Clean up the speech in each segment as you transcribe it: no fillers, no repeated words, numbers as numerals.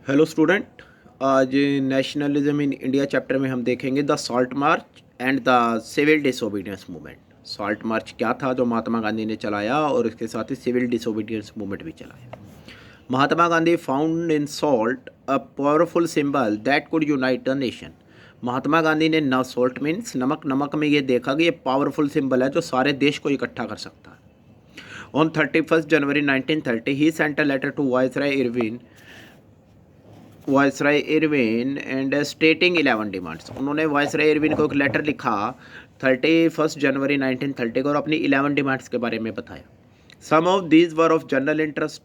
Hello student. आज nationalism in India chapter में हम देखेंगे the salt march and the civil disobedience movement. Salt march क्या था जो महात्मा गांधी ने चलाया, और इसके साथ ही सिविल डिसोबीडियंस मूवमेंट भी चलाया। Mahatma Gandhi found in salt a powerful symbol that could unite the nation. Mahatma Gandhi ने न सॉल्ट मीन्स नमक, नमक में ये देखा कि ये पावरफुल सिंबल है जो सारे देश को इकट्ठा कर सकता है। On 31 January 1930 he sent a letter to viceroy Irwin and stating 11 demands. उन्होंने वायसराय इरविन को एक लेटर लिखा 31 जनवरी 1930 को और अपनी 11 डिमांड्स के बारे में बताया। Some of these were of general interest.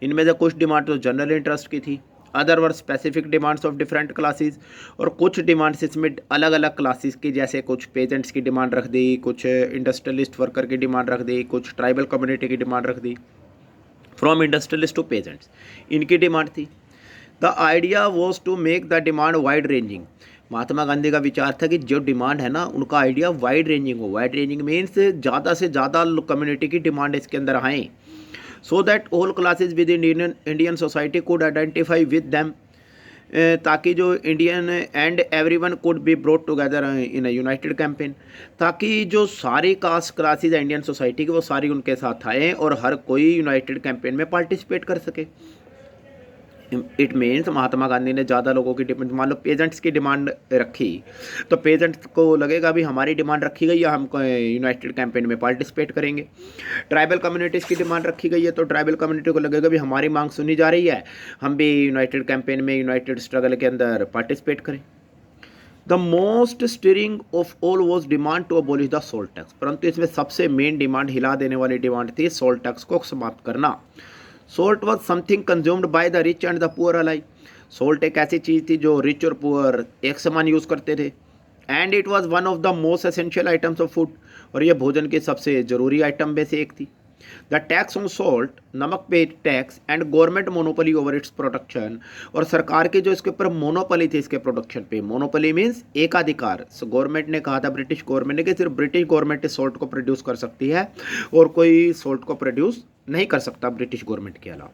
इनमें से कुछ डिमांड तो जनरल इंटरेस्ट की थी, other were specific demands of different classes. और कुछ डिमांड्स इसमें अलग अलग क्लासेस की, जैसे कुछ पेजेंट्स की डिमांड रख दी, कुछ इंडस्ट्रियलिस्ट वर्कर की डिमांड रख दी, कुछ ट्राइबल कम्युनिटी की डिमांड रख दी। फ्रॉम इंडस्ट्रियलिस्ट टू पेजेंट्स इनकी डिमांड थी। The idea was to make the demand wide ranging. Mahatma Gandhi का विचार था कि जो डिमांड है ना, उनका आइडिया वाइड रेंजिंग हो। वाइड रेंजिंग मीन्स ज़्यादा से ज़्यादा कम्युनिटी की डिमांड इसके अंदर आए, so that all classes with in Indian society could identify with them. ताकि जो Indian and everyone could be brought together in a United campaign. ताकि जो सारी कास्ट क्लासेज है इंडियन सोसाइटी की, वो सारी उनके साथ आए और हर कोई यूनाइटेड कैंपेन में पार्टिसिपेट कर सके। इट मीन्स महात्मा गांधी ने ज़्यादा लोगों की डिमांड, मान लो पेजेंट्स की डिमांड रखी, तो पेजेंट्स को लगेगा भी हमारी डिमांड रखी गई है, हम यूनाइटेड कैंपेन में पार्टिसिपेट करेंगे। ट्राइबल कम्युनिटीज़ की डिमांड रखी गई है, तो ट्राइबल कम्युनिटी को लगेगा भी हमारी मांग सुनी जा रही है, हम भी यूनाइटेड कैंपेन में, यूनाइटेड स्ट्रगल के अंदर पार्टिसिपेट करें। The most stirring of all was demand to abolish the salt tax. परंतु इसमें सबसे मेन डिमांड, हिला देने वाली डिमांड थी सोल्ट टैक्स को समाप्त करना। Salt was something consumed by the rich and the poor alike. Salt एक ऐसी चीज़ थी जो रिच और पुअर एक समान यूज़ करते थे। And it was one of the most essential items of food. और यह भोजन के सबसे ज़रूरी आइटम में से एक थी। द टैक्स ऑन सॉल्ट, नमक पे tax, and government monopoly over its production. और सरकार की जो इसके ऊपर मोनोपोली थी इसके प्रोडक्शन पे, मोनोपोली मीन्स एकाधिकार। सो गवर्नमेंट ने कहा था, ब्रिटिश गवर्नमेंट ने, कि सिर्फ ब्रिटिश गवर्नमेंट इस सॉल्ट को प्रोड्यूस कर सकती है और कोई सॉल्ट को प्रोड्यूस नहीं कर सकता ब्रिटिश गवर्नमेंट के अलावा।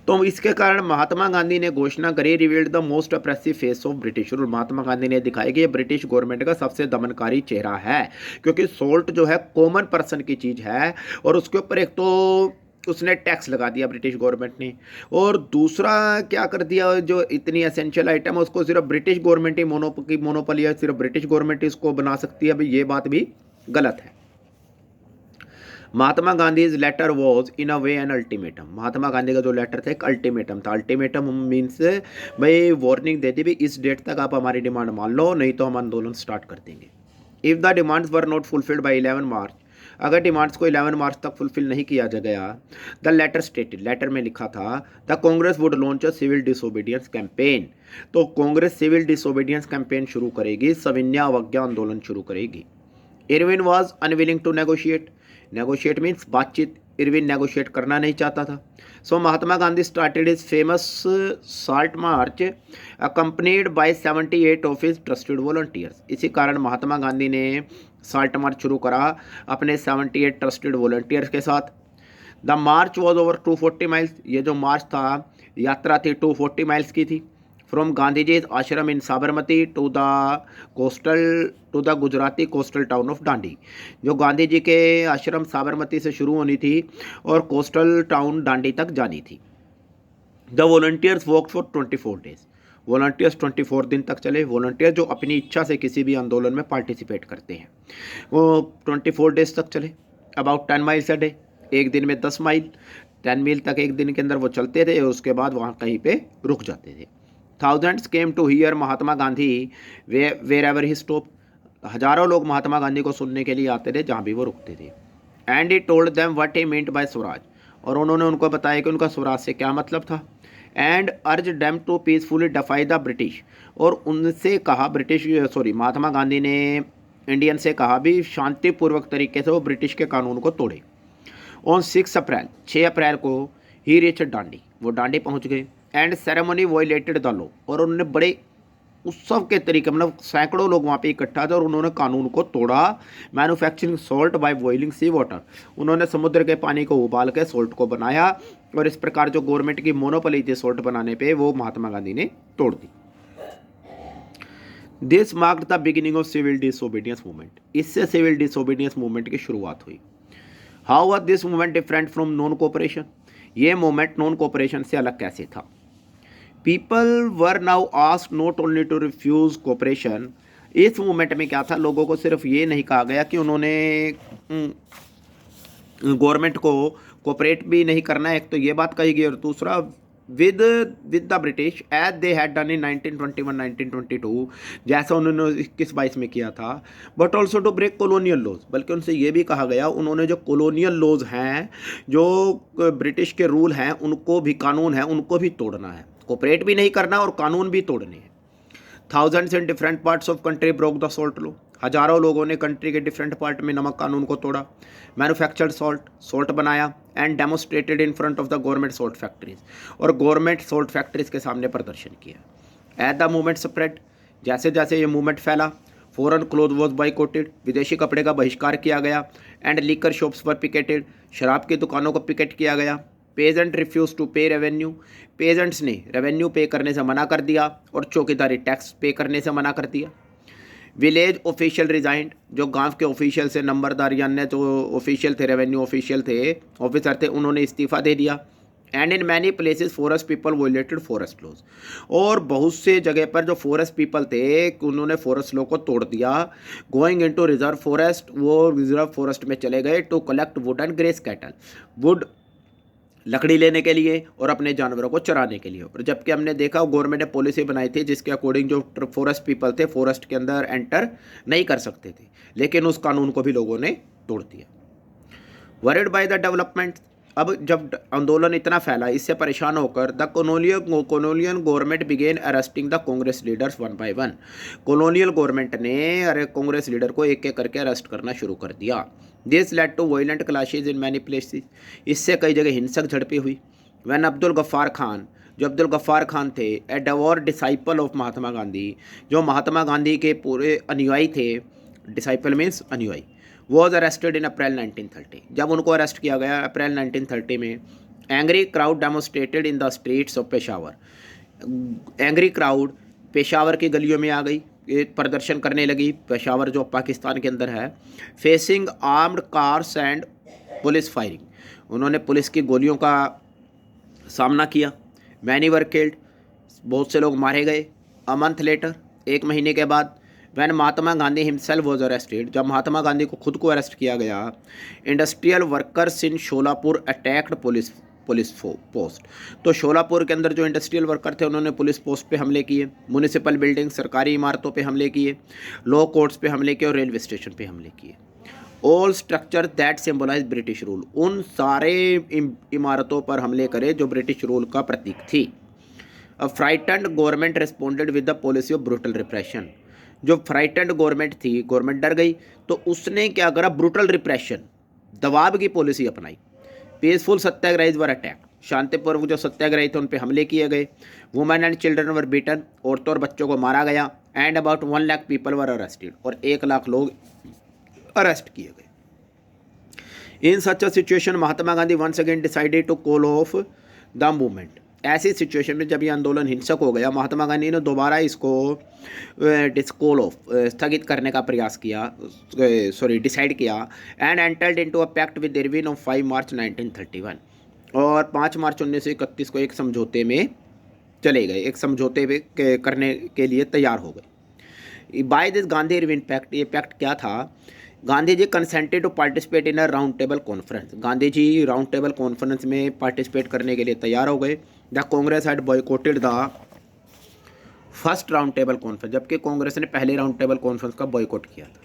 तो इसके कारण महात्मा गांधी ने घोषणा करी, revealed the most oppressive face of British rule. Mahatma Gandhi ने दिखाया कि ये ब्रिटिश गवर्नमेंट का सबसे दमनकारी चेहरा है, क्योंकि सोल्ट जो है कॉमन पर्सन की चीज़ है, और उसके ऊपर एक तो उसने टैक्स लगा दिया ब्रिटिश गवर्नमेंट ने, और दूसरा क्या कर दिया, जो इतनी एसेंशियल आइटम है उसको सिर्फ ब्रिटिश गवर्नमेंट ही मोनोपोली है, सिर्फ ब्रिटिश गवर्नमेंट इसको बना सकती है। अभी ये बात भी गलत है। Mahatma Gandhi letter was in a way an ultimatum. Mahatma Gandhi का जो लेटर था एक अल्टीमेटम था। अल्टीमेटम मीन्स भाई वार्निंग दे दी भी, इस डेट तक आप हमारी डिमांड मान लो, नहीं तो हम आंदोलन स्टार्ट कर देंगे। If the demands were not fulfilled by 11 मार्च, अगर डिमांड्स को 11 मार्च तक फुलफिल नहीं किया जा गया, द लेटर स्टेटेड, लेटर में लिखा था, the Congress would launch a civil disobedience campaign. तो कांग्रेस सिविल डिसोबीडियंस कैंपेन शुरू करेगी, सविनय अवज्ञा आंदोलन शुरू करेगी। Irwin was unwilling to negotiate, negotiate means बातचीत, इरविन नेगोशिएट करना नहीं चाहता था। So Mahatma Gandhi started is famous salt march accompanied by 78 of his trusted volunteers. इसी कारण महात्मा गांधी ने सॉल्ट मार्च शुरू करा अपने 78 ट्रस्टेड वॉलंटियर्स के साथ। The March was over 240 miles. ये जो मार्च था, यात्रा थी 240 माइल्स की थी। From Gandhi ji ashram in Sabarmati to the Gujarati coastal town of Dandi. जो गांधी जी के आश्रम साबरमती से शुरू होनी थी और कोस्टल टाउन डांडी तक जानी थी। The volunteers work for 24 days. Volunteers 24 दिन तक चले। वॉलंटियर जो अपनी इच्छा से किसी भी आंदोलन में पार्टिसिपेट करते हैं, वो 24 डेज तक चले। अबाउट 10 माइल्स अ डे, एक दिन में 10 माइल, 10 मील तक एक दिन के अंदर वो चलते थे, और उसके बाद वहाँ कहीं पे रुक जाते थे। Thousands came to hear Mahatma Gandhi wherever he stop. हजारों लोग महात्मा गांधी को सुनने के लिए आते थे जहाँ भी वो रुकते थे। And he told them what he meant by swaraj. और उन्होंने उनको बताया कि उनका स्वराज से क्या मतलब था। And urge them to peacefully defy the British. और उनसे कहा, महात्मा गांधी ने इंडियन से कहा भी शांतिपूर्वक तरीके से वो ब्रिटिश के कानून को तोड़े। ऑन 6 अप्रैल को ही रीच डांडी, वो डांडी पहुंच गए। And ceremony violated the law. और उन्होंने बड़े उत्सव के तरीके, मतलब सैकड़ों लोग वहाँ पे इकट्ठा थे और उन्होंने कानून को तोड़ा। Manufacturing salt by boiling sea water, उन्होंने समुद्र के पानी को उबाल के सॉल्ट को बनाया और इस प्रकार जो गवर्नमेंट की मोनोपोली थी सॉल्ट बनाने पे वो महात्मा गांधी ने तोड़ दी। This marked the beginning of civil disobedience movement, इससे सिविल डिसोबीडियंस मूवमेंट की शुरुआत हुई। How was this movement different from non cooperation, ये मूवमेंट नॉन कोऑपरेशन से अलग कैसे था। People were now asked not only to refuse cooperation, इस मूवमेंट में क्या था, लोगों को सिर्फ ये नहीं कहा गया कि उन्होंने गवर्नमेंट को कोऑपरेट भी नहीं करना है, एक तो ये बात कही गई, और दूसरा with the British as they had done in 1921 1922, जैसा उन्होंने 21-22 में किया था, but also to break colonial laws, बल्कि उनसे ये भी कहा गया उन्होंने जो कॉलोनियल लॉज हैं, जो ब्रिटिश के रूल हैं, उनको भी, कानून है, उनको भी तोड़ना है, कोऑपरेट भी नहीं करना और कानून भी तोड़ने हैं। Thousands in different parts of country broke the salt law, हजारों लोगों ने कंट्री के डिफरेंट पार्ट में नमक कानून को तोड़ा। मैन्युफैक्चर्ड सॉल्ट बनाया and demonstrated in front of the government salt factories, और गवर्नमेंट सॉल्ट फैक्ट्रीज के सामने प्रदर्शन किया। एट द मूवमेंट स्प्रेड, जैसे जैसे ये मूवमेंट फैला, फॉरेन क्लोथ वॉज बाइकॉटेड, विदेशी कपड़े का बहिष्कार किया गया। एंड लीकर शॉप्स पर पिकेटेड, शराब की दुकानों को पिकेट किया गया। पेजेंट रिफ्यूज टू पे रेवेन्यू, पेजेंट्स ने रेवेन्यू पे करने से मना कर दिया और चौकीदारी टैक्स पे करने से मना कर दिया। विलेज ऑफिशियल रिजाइंड, जो गांव के ऑफिशियल से, नंबरदार या अन्य जो ऑफिशियल थे, रेवेन्यू ऑफिशियल थे, ऑफिसर थे, उन्होंने इस्तीफा दे दिया। And in many places forest people violated forest laws, और बहुत से जगह पर जो फॉरेस्ट पीपल थे उन्होंने फॉरेस्ट लॉ को तोड़ दिया। गोइंग इनटू रिजर्व फॉरेस्ट, वो रिजर्व फॉरेस्ट में चले गए to collect wood and graze cattle, wood लकड़ी लेने के लिए और अपने जानवरों को चराने के लिए। और जबकि हमने देखा गवर्नमेंट ने पॉलिसी बनाई थी जिसके अकॉर्डिंग जो फॉरेस्ट पीपल थे फॉरेस्ट के अंदर एंटर नहीं कर सकते थे, लेकिन उस कानून को भी लोगों ने तोड़ दिया। वरिड बाय द डेवलपमेंट, अब जब आंदोलन इतना फैला, इससे परेशान होकर the colonial government began arresting the Congress leaders one by one, colonial government ने कांग्रेस लीडर को एक एक करके अरेस्ट करना शुरू कर दिया। This led to violent clashes in many places, इससे कई जगह हिंसक झड़पें हुई। व्हेन अब्दुल गफ्फार खान, जो अब्दुल गफ्फार खान थे, ए डेवोर डिसाइपल ऑफ महात्मा गांधी, जो महात्मा गांधी के पूरे अनुयायी थे, डिसाइपल मीन्स अनुयायी, वॉज अरेस्टेड इन अप्रैल 1930, जब उनको अरेस्ट किया गया अप्रैल 1930 में। Angry crowd demonstrated in the streets of Peshawar, angry crowd Peshawar की गलियों में आ गई, ये प्रदर्शन करने लगी, पेशावर जो पाकिस्तान के अंदर है। Facing armed cars and police firing, उन्होंने पुलिस की गोलियों का सामना किया। मैनी वर किल्ड, बहुत से लोग मारे गए। अ मंथ लेटर, एक महीने के बाद, when Mahatma Gandhi himself was arrested, जब महात्मा गांधी को खुद को अरेस्ट किया गया। Industrial workers in Sholapur attacked police post, तो शोलापुर के अंदर जो इंडस्ट्रियल वर्कर थे उन्होंने पुलिस पोस्ट पे हमले किए। म्यूनिसिपल बिल्डिंग, सरकारी इमारतों पे हमले किए। लॉ कोर्ट्स पे हमले किए और रेलवे स्टेशन पे हमले किए। All structure that symbolise British rule, उन सारे इमारतों पर हमले करे जो ब्रिटिश रूल का प्रतीक थी। अ frightened government responded with the policy of brutal repression, जो फ्राइटेंड गवर्नमेंट थी, गवर्नमेंट डर गई तो उसने क्या करा, ब्रूटल रिप्रेशन, दबाव की पॉलिसी अपनाई। पीसफुल सत्याग्रहीज वर अटैक, शांतिपूर्वक जो सत्याग्रही थे उन पे हमले किए गए। Women and children were beaten, औरतों और बच्चों को मारा गया। And about 1 lakh people were arrested, और 1 लाख लोग अरेस्ट किए गए। In such a situation Mahatma Gandhi once again decided to call off the movement, ऐसी सिचुएशन में जब ये आंदोलन हिंसक हो गया, महात्मा गांधी ने दोबारा इसको डिस्कॉल ऑफ, स्थगित करने का प्रयास किया, डिसाइड किया। And entered into a pact with Irwin of 5 March 1931, और 5 मार्च 1931 को एक समझौते में चले गए, एक समझौते करने के लिए तैयार हो गए। By this Gandhi Irwin pact, ये पैक्ट क्या था, Gandhi ji consented to participate in a round table conference, Gandhi ji round table conference में पार्टिसिपेट करने के लिए तैयार हो गए। The Congress had boycotted the first round table conference, जबकि कांग्रेस ने पहले राउंड टेबल कॉन्फ्रेंस का बॉयकॉट किया था।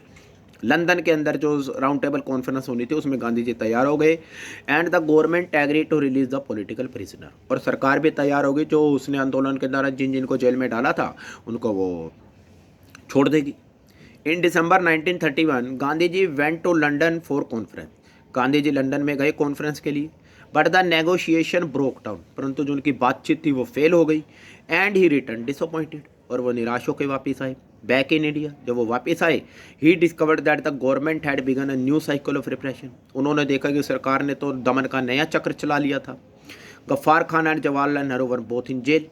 लंदन के अंदर जो राउंड टेबल कॉन्फ्रेंस होनी थी उसमें गांधी जी तैयार हो गए। And the government agree to release the political prisoner, और सरकार भी तैयार हो गई, जो उसने आंदोलन के दौरान जिन जिनको जेल में डाला था उनको वो छोड़ देगी। In December 1931 Gandhi ji went to London for conference, Gandhi ji London में गए कॉन्फ्रेंस के लिए। But the negotiation broke down, परंतु जो उनकी बातचीत थी वो फेल हो गई। एंड ही रिटर्न डिसअपॉइंटेड, और वो निराश होकर वापस आए बैक इन इंडिया। जब वो वापस आए, he discovered that the government had begun a new cycle of repression. उन्होंने देखा कि सरकार ने तो दमन का नया चक्र चला लिया था। Ghaffar Khan and Jawaharlal Nehru were both in jail.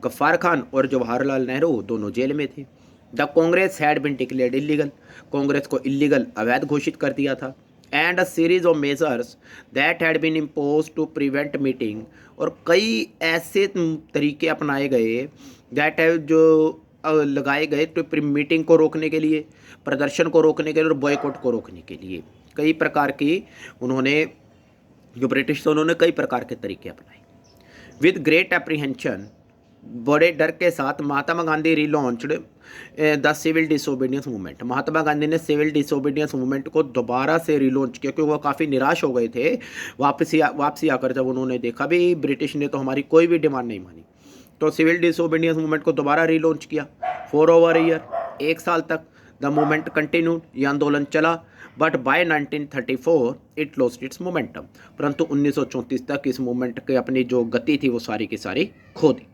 Ghaffar Khan और जवाहरलाल नेहरू दोनों जेल में थे। The Congress had been declared illegal. Congress को इलीगल, अवैध घोषित कर दिया था। And a series of measures that had been impose to prevent meeting. और कई ऐसे तरीके अपनाए गए दैट हैव जो लगाए गए तो मीटिंग को रोकने के लिए, प्रदर्शन को रोकने के लिए और बॉयकॉट को रोकने के लिए। कई प्रकार की उन्होंने, जो ब्रिटिश थे, उन्होंने कई प्रकार के तरीके अपनाए। विद ग्रेट एप्रीहेंशन, बड़े डर के साथ Mahatma Gandhi relaunched the civil disobedience movement. Mahatma Gandhi ने सिविल डिसोबीडियंस मूवमेंट को दोबारा से रिलॉन्च किया, क्योंकि वो काफ़ी निराश हो गए थे वापसी आकर, जब उन्होंने देखा भी ब्रिटिश ने तो हमारी कोई भी डिमांड नहीं मानी। तो सिविल डिसोबीडियंस मूवमेंट को दोबारा रिलॉन्च किया फॉर ओवर ईयर, 1 साल तक। द मूवमेंट कंटिन्यूड, ये आंदोलन चला, but by 1934 it lost its momentum. परंतु 1934 तक इस मूवमेंट के अपनी जो गति थी वो सारी की सारी खो दी।